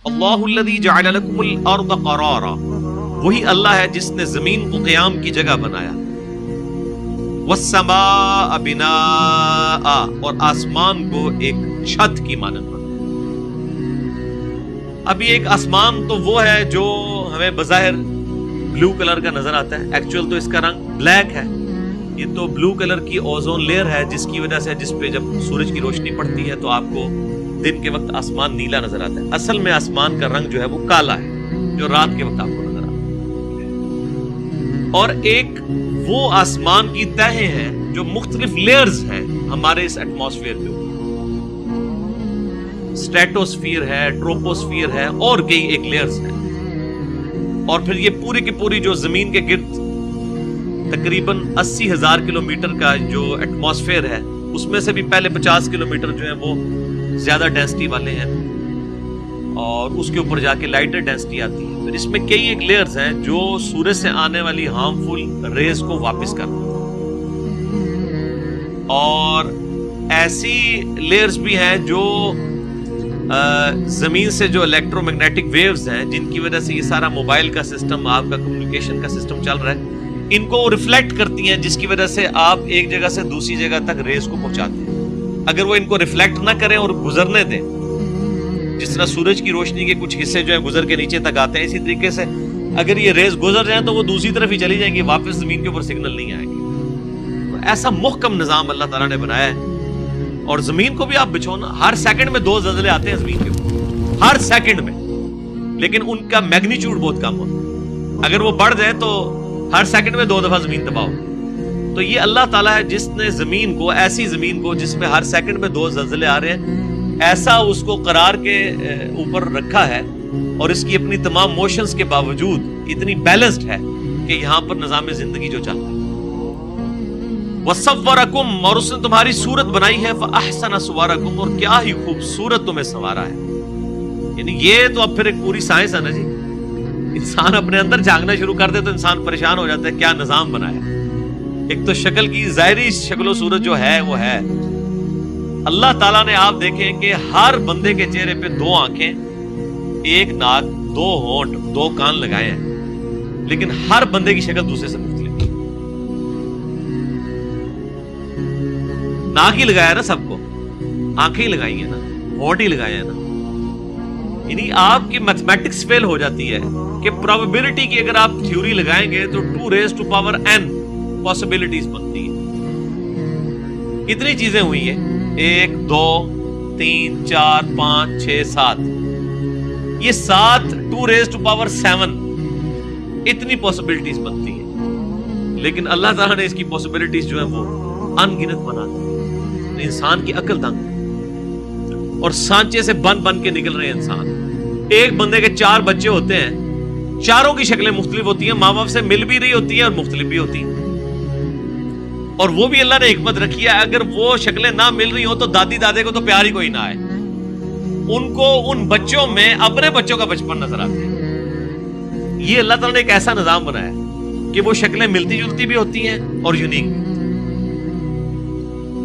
اللہ الذی جعل لکم الارض قرارا، وہی اللہ ہے جس نے زمین کو قیام کی جگہ بنایا، والسماء بناء، اور آسمان کو ایک چھت کی مانند بنایا۔ ابھی ایک آسمان تو وہ ہے جو ہمیں بظاہر بلو کلر کا نظر آتا ہے، ایکچوئل تو اس کا رنگ بلیک ہے۔ یہ تو بلو کلر کی اوزون لیئر ہے جس کی وجہ سے، جس پہ جب سورج کی روشنی پڑتی ہے تو آپ کو دن کے وقت آسمان نیلا نظر آتا ہے۔ اصل میں آسمان کا رنگ جو ہے وہ کالا ہے، جو رات کے وقت آپ کو نظر آتا ہے۔ اور ایک وہ آسمان کی تہیں ہیں جو مختلف لیئرز ہیں ہمارے اس ایٹماسفیئر کے اوپر، اسٹریٹوسفیئر ہے، ٹروپوسفیئر ہے، اور کئی ایک لیئرز ہیں۔ اور پھر یہ پوری کی پوری جو زمین کے گرد تقریباً 80,000 کلومیٹر کا جو ایٹماسفیئر ہے، اس میں سے بھی پہلے 50 کلومیٹر جو ہیں وہ زیادہ ڈینسٹی والے ہیں، اور اس کے اوپر جا کے لائٹر ڈینسٹی آتی ہے۔ پھر اس میں کئی ایک لیئرز ہیں جو سورج سے آنے والی ہارمفل ریز کو واپس کرتے ہیں، اور ایسی لیئرز بھی ہیں جو زمین سے جو الیکٹرو میگنیٹک ویوز ہیں، جن کی وجہ سے یہ سارا موبائل کا سسٹم، آپ کا کمیونیکیشن کا سسٹم چل رہا ہے، ان کو ریفلیکٹ کرتی ہیں، جس کی وجہ سے آپ ایک جگہ سے دوسری جگہ تک ریز کو پہنچاتے ہیں۔ اگر وہ ان کو ریفلیکٹ نہ کریں اور گزرنے دیں، جس طرح سورج کی روشنی کے کچھ حصے جو ہیں گزر کے نیچے تک آتے ہیں، اسی طریقے سے اگر یہ ریز گزر جائیں تو وہ دوسری طرف ہی چلی جائیں گی، واپس زمین کے اوپر سگنل نہیں آئے گی۔ تو ایسا محکم نظام اللہ تعالیٰ نے بنایا ہے۔ اور زمین کو بھی آپ بچھو نا، ہر سیکنڈ میں 2 زلزلے آتے ہیں زمین کے اوپر، ہر سیکنڈ میں، لیکن ان کا میگنیچیوڈ بہت کم ہوتا ہے۔ اگر وہ بڑھ جائے تو ہر سیکنڈ میں 2 دفعہ زمین تباہ ہو۔ تو یہ اللہ تعالیٰ ہے جس نے زمین کو، ایسی زمین کو جس میں ہر سیکنڈ میں 2 زلزلے آ رہے ہیں، ایسا اس کو قرار کے اوپر رکھا ہے، اور اس کی اپنی تمام موشنز کے باوجود اتنی بیلنسڈ ہے کہ یہاں پر نظام زندگی جو چل رہا ہے۔ وَصَوَّرَكُمْ، اور اس نے تمہاری صورت بنائی ہے، فَأَحْسَنَ صُوَرَكُمْ، اور کیا ہی خوبصورت تمہیں سنوارا ہے۔ یعنی یہ تو اب پھر ایک پوری سائنس ہے نا جی، انسان اپنے اندر جھانکنا شروع کر دے تو انسان پریشان ہو جاتا ہے، کیا نظام بنایا۔ ایک تو شکل کی ظاہری شکل و صورت جو ہے وہ ہے، اللہ تعالیٰ نے، آپ دیکھیں کہ ہر بندے کے چہرے پہ 2 آنکھیں، 1 ناک، 2 ہونٹ، 2 کان لگائے ہیں، لیکن ہر بندے کی شکل دوسرے سے مختلف۔ ناک ہی لگایا نا سب کو، آنکھیں ہی لگائی ہیں نا، ہونٹ ہی لگائے ہیں نا۔ یعنی آپ کی میتھمیٹکس فیل ہو جاتی ہے کہ پروبیبلٹی کی اگر آپ تھیوری لگائیں گے تو 2⁻n پاسبلٹیز بنتی ہیں۔ کتنی چیزیں ہوئی ہیں، 1 2 3 4 5 6 7، یہ 7 2⁻7 اتنی پاسبلٹیز بنتی ہیں، لیکن اللہ تعالیٰ نے اس کی پاسبلٹیز جو ہیں وہ ان گنت بنا دی۔ انسان کی عقل دنگ، اور سانچے سے بن کے نکل رہے ہیں انسان۔ ایک بندے کے 4 بچے ہوتے ہیں، چاروں کی شکلیں مختلف ہوتی ہیں، ماں باپ سے مل بھی رہی ہوتی ہیں اور مختلف بھی ہوتی ہیں، اور وہ بھی اللہ نے حکمت رکھی ہے، اگر وہ شکلیں نہ مل رہی ہوں تو دادی دادے کو تو پیار ہی کوئی نہ آئے، ان کو ان بچوں میں اپنے بچوں کا بچپن نظر آتا ہے۔ یہ اللہ تعالیٰ نے ایک ایسا نظام بنایا ہے کہ وہ شکلیں ملتی جلتی بھی ہوتی ہیں اور یونیک بھی۔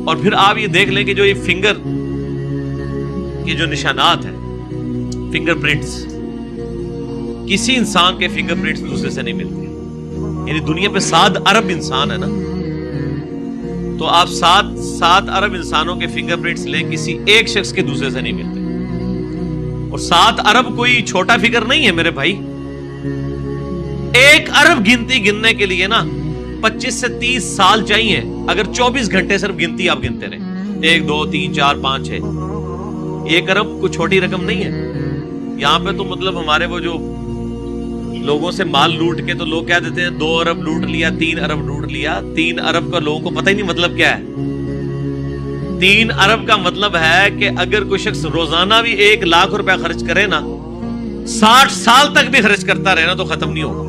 اور پھر آپ یہ دیکھ لیں کہ جو یہ فنگر کے جو نشانات ہیں، فنگر پرنٹس، کسی انسان کے فنگر پرنٹس دوسرے سے نہیں ملتے۔ یعنی دنیا پہ 7 ارب انسان ہے نا، تو آپ 7 ارب انسانوں کے فنگر پرنٹس لیں، کسی ایک شخص کے دوسرے سے نہیں ملتے۔ اور 7 ارب کوئی چھوٹا فگر نہیں ہے میرے بھائی۔ 1 ارب گنتی گننے کے لیے نا 25 سے 30 سال چاہیے، اگر 24 گھنٹے صرف گنتی آپ گنتے رہیں، 1 2 3 4 5 6۔ 1 ارب کوئی چھوٹی رقم نہیں ہے۔ یہاں پہ تو مطلب ہمارے وہ جو لوگوں سے مال لوٹ کے تو لوگ کہہ دیتے ہیں 2 ارب لوٹ لیا، 3 ارب لوٹ لیا۔ 3 ارب کا لوگوں کو پتہ ہی نہیں مطلب کیا ہے۔ 3 ارب کا مطلب ہے کہ اگر کوئی شخص روزانہ بھی 1 لاکھ روپے خرچ کرے نا، 60 سال تک بھی خرچ کرتا رہے نا تو ختم نہیں ہوگا۔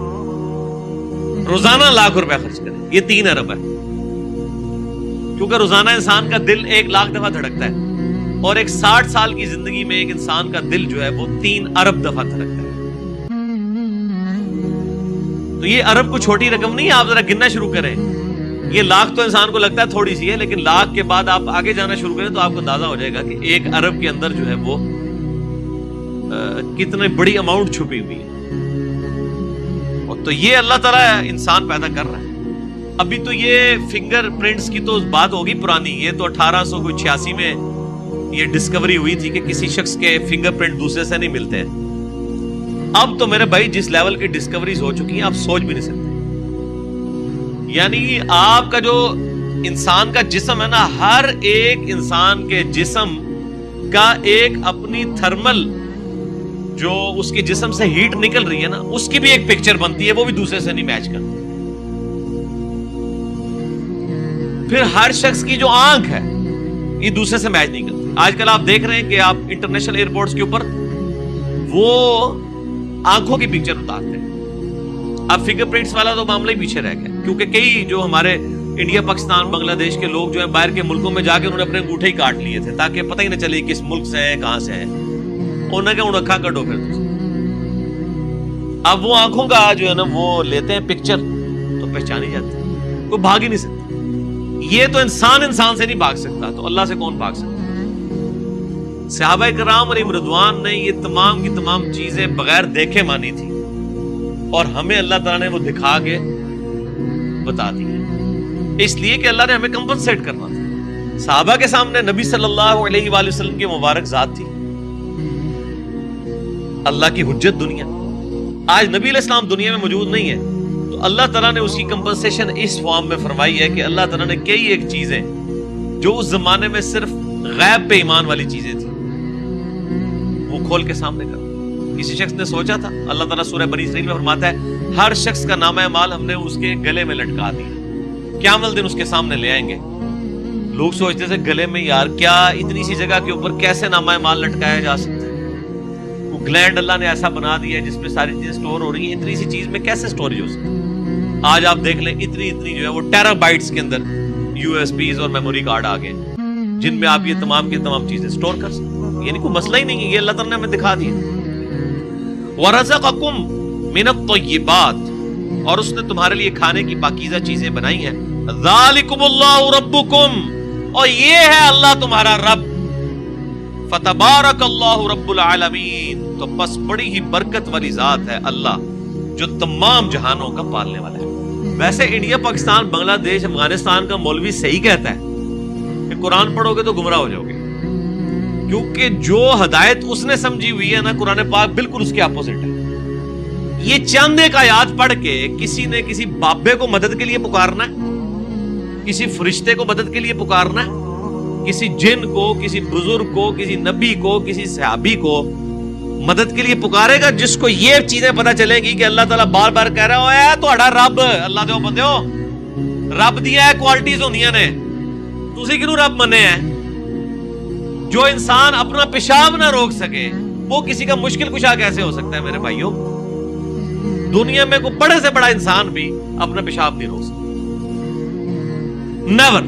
روزانہ 1 لاکھ روپے خرچ کرے، یہ 3 ارب ہے، کیونکہ روزانہ انسان کا دل 1 لاکھ دفعہ دھڑکتا ہے، اور ایک 60 سال کی زندگی میں ایک انسان کا دل جو ہے وہ 3 ارب دفعہ دھڑکتا ہے۔ تو یہ ارب کو چھوٹی رقم نہیں ہے، آپ ذرا گننا شروع کریں۔ یہ لاکھ تو انسان کو لگتا ہے تھوڑی سی ہے، لیکن لاکھ کے بعد آپ آگے جانا شروع کریں تو آپ کو اندازہ ہو جائے گا کہ 1 ارب کے اندر جو ہے وہ کتنے بڑی اماؤنٹ چھپی ہوئی ہے. اور تو یہ اللہ تعالیٰ انسان پیدا کر رہا ہے. ابھی تو یہ فنگر پرنٹس کی تو بات ہوگی پرانی, یہ تو 1886 میں یہ ڈسکوری ہوئی تھی کہ کسی شخص کے فنگر پرنٹ دوسرے سے نہیں ملتے ہیں. اب تو میرے بھائی جس لیول کی ڈسکوریز ہو چکی ہیں آپ سوچ بھی نہیں سکتے. یعنی آپ کا جو انسان کا جسم ہے نا, ہر ایک انسان کے جسم کا ایک اپنی تھرمل جو اس کے جسم سے ہیٹ نکل رہی ہے نا, اس کی بھی ایک پکچر بنتی ہے, وہ بھی دوسرے سے نہیں میچ کرتی. پھر ہر شخص کی جو آنکھ ہے یہ دوسرے سے میچ نہیں کرتی. آج کل آپ دیکھ رہے ہیں کہ آپ انٹرنیشنل ایئرپورٹس کے اوپر وہ آنکھوں کی پکچر اتارتے ہیں. اب فنگر پرنٹس والا تو معاملہ ہی پیچھے رہ گیا, کیونکہ کئی جو ہمارے انڈیا, پاکستان, بنگلہ دیش کے لوگ جو ہیں باہر کے ملکوں میں جا کے انہوں نے اپنے انگوٹھے ہی کاٹ لیے تھے تاکہ پتہ ہی نہ چلے کس ملک سے ہے, کہاں سے ہے. انہوں نے کہا انہوں اکھا کٹو پھر. اب وہ آنکھوں کا جو ہے نا وہ لیتے ہیں پکچر تو پہچانی جاتی ہے, کوئی بھاگ ہی نہیں سکتا. یہ تو انسان سے نہیں بھاگ سکتا, تو اللہ سے کون بھاگ سکتا. صحابہ کرام علیہم رضوان نے یہ تمام کی تمام چیزیں بغیر دیکھے مانی تھی, اور ہمیں اللہ تعالیٰ نے وہ دکھا کے بتا دی ہے, اس لیے کہ اللہ نے ہمیں کمپنسیٹ کرنا تھا. صحابہ کے سامنے نبی صلی اللہ علیہ وآلہ وسلم کی مبارک ذات تھی, اللہ کی حجت دنیا. آج نبی علیہ السلام دنیا میں موجود نہیں ہے, تو اللہ تعالیٰ نے اس کی کمپنسیشن اس فارم میں فرمائی ہے کہ اللہ تعالیٰ نے کئی ایک چیزیں جو اس زمانے میں صرف غیب پہ ایمان والی چیزیں تھیں وہ کھول کے سامنے کر. کسی شخص نے سوچا تھا, اللہ تعالیٰ سورہ بنی اسرائیل میں فرماتا ہے ہر شخص کا نامہ اعمال ہم نے اس کے گلے میں لٹکا دیا, قیامت دن اس کے سامنے لے آئیں گے. لوگ سوچتے تھے گلے میں, یار کیا اتنی سی جگہ کے اوپر کیسے نامہ اعمال لٹکایا جا سکتا ہے. وہ گلینڈ اللہ نے ایسا بنا دیا ہے جس میں ساری چیزیں سٹور ہو رہی ہیں, اتنی سی چیز میں کیسے سٹوریج ہو سکتی ہے. آج آپ دیکھ لیں اتنی جو ہے وہ ٹیرا بائٹس کے اندر یو ایس بیز اور میموری کارڈ آ گئے جن میں آپ یہ تمام کی تمام چیزیں سٹور کر سکتے ہیں. یعنی کوئی مسئلہ ہی نہیں ہے, یہ اللہ تعالیٰ نے ہمیں دکھا دیا. وَرَزَقَكُم مِّنَ الطَّيِّبَاتِ, اور اس نے تمہارے لیے کھانے کی پاکیزہ چیزیں بنائی ہیں. ذَلِكُمُ اللَّهُ رَبُّكُمْ, اور یہ ہے اللہ تمہارا رب. فَتَبَارَكَ اللَّهُ رَبُّ الْعَالَمِينَ, تو بس بڑی ہی برکت والی ذات ہے اللہ جو تمام جہانوں کا پالنے والا ہے. ویسے انڈیا, پاکستان, بنگلہ دیش, افغانستان کا مولوی صحیح کہتا ہے کہ قرآن پڑھو گے تو گمراہ ہو جاؤ گے, کیونکہ جو ہدایت اس نے سمجھی ہوئی ہے نا قرآن پاک بالکل اس کے اپوزٹ ہے. یہ چند ایک آیات پڑھ کے کسی نے کسی بابے کو مدد کے لیے پکارنا ہے, کسی فرشتے کو مدد کے لیے پکارنا ہے, کسی جن کو, کسی بزرگ کو, کسی نبی کو, کسی صحابی کو مدد کے لیے پکارے گا جس کو یہ چیزیں پتہ چلیں گی کہ اللہ تعالیٰ بار بار کہہ رہا ہے تہاڈا رب, اللہ دے بندے ہو, رب دیا ہے کوالٹیز ہوندیاں نے, تسی کیوں رب منے ہیں. جو انسان اپنا پیشاب نہ روک سکے وہ کسی کا مشکل کشا کیسے ہو سکتا ہے میرے بھائیوں. دنیا میں کوئی بڑے سے بڑا انسان بھی اپنا پیشاب نہیں روک سکتا, نیور.